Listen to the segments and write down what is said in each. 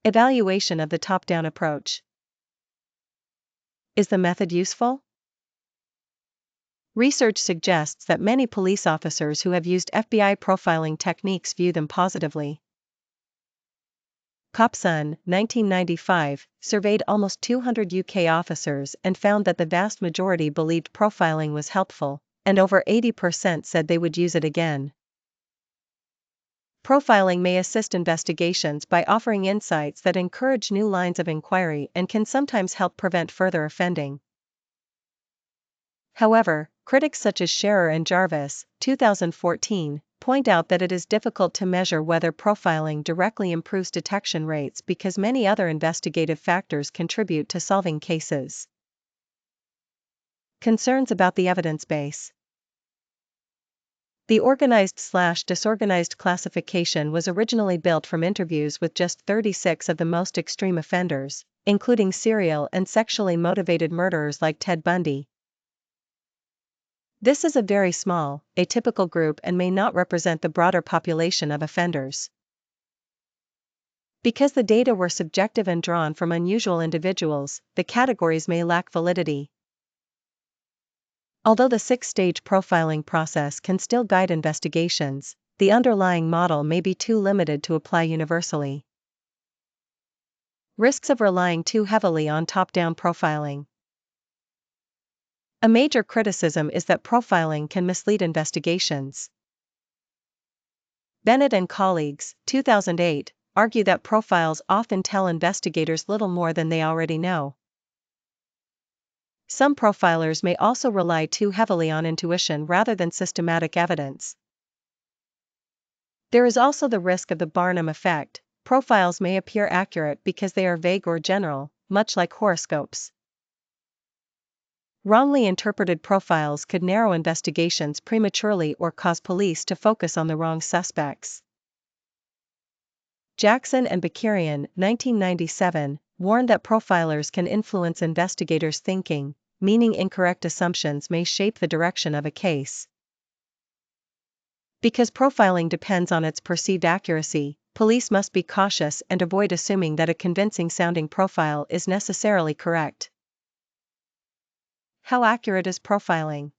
Evaluation of the top-down approach. Is the method useful? Research suggests that many police officers who have used FBI profiling techniques view them positively. Copson, 1995, surveyed almost 200 UK officers and found that the vast majority believed profiling was helpful, and over 80% said they would use it again. Profiling may assist investigations by offering insights that encourage new lines of inquiry and can sometimes help prevent further offending. However, critics such as Scherer and Jarvis, 2014, point out that it is difficult to measure whether profiling directly improves detection rates because many other investigative factors contribute to solving cases. Concerns about the evidence base. The organized/disorganized classification was originally built from interviews with just 36 of the most extreme offenders, including serial and sexually motivated murderers like Ted Bundy. This is a very small, atypical group and may not represent the broader population of offenders. Because the data were subjective and drawn from unusual individuals, the categories may lack validity. Although the 6-stage profiling process can still guide investigations, the underlying model may be too limited to apply universally. Risks of relying too heavily on top-down profiling. A major criticism is that profiling can mislead investigations. Bennett and colleagues, 2008, argue that profiles often tell investigators little more than they already know. Some profilers may also rely too heavily on intuition rather than systematic evidence. There is also the risk of the Barnum effect. Profiles may appear accurate because they are vague or general, much like horoscopes. Wrongly interpreted profiles could narrow investigations prematurely or cause police to focus on the wrong suspects. Jackson and Bakarian, 1997, warned that profilers can influence investigators' thinking, meaning incorrect assumptions may shape the direction of a case. Because profiling depends on its perceived accuracy, police must be cautious and avoid assuming that a convincing-sounding profile is necessarily correct. How accurate is profiling?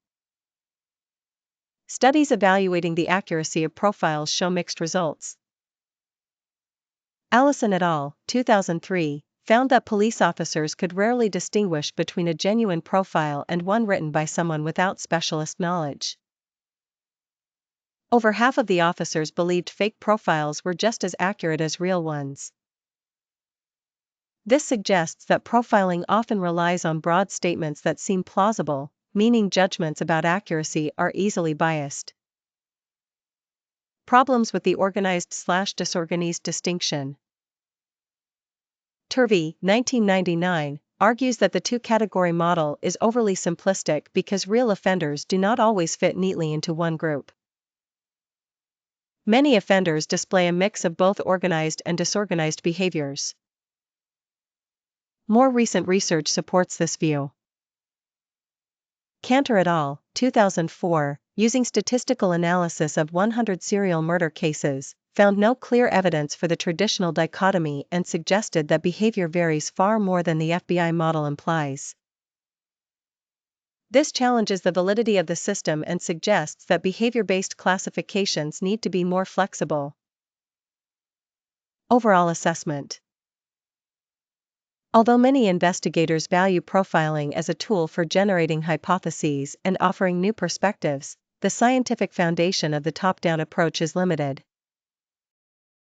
Studies evaluating the accuracy of profiles show mixed results. Allison et al., 2003, found that police officers could rarely distinguish between a genuine profile and one written by someone without specialist knowledge. Over half of the officers believed fake profiles were just as accurate as real ones. This suggests that profiling often relies on broad statements that seem plausible, meaning judgments about accuracy are easily biased. Problems with the organized/disorganized distinction. Turvey, 1999, argues that the two-category model is overly simplistic because real offenders do not always fit neatly into one group. Many offenders display a mix of both organized and disorganized behaviors. More recent research supports this view. Cantor et al., 2004, using statistical analysis of 100 serial murder cases, found no clear evidence for the traditional dichotomy and suggested that behavior varies far more than the FBI model implies. This challenges the validity of the system and suggests that behavior-based classifications need to be more flexible. Overall assessment. Although many investigators value profiling as a tool for generating hypotheses and offering new perspectives, the scientific foundation of the top-down approach is limited.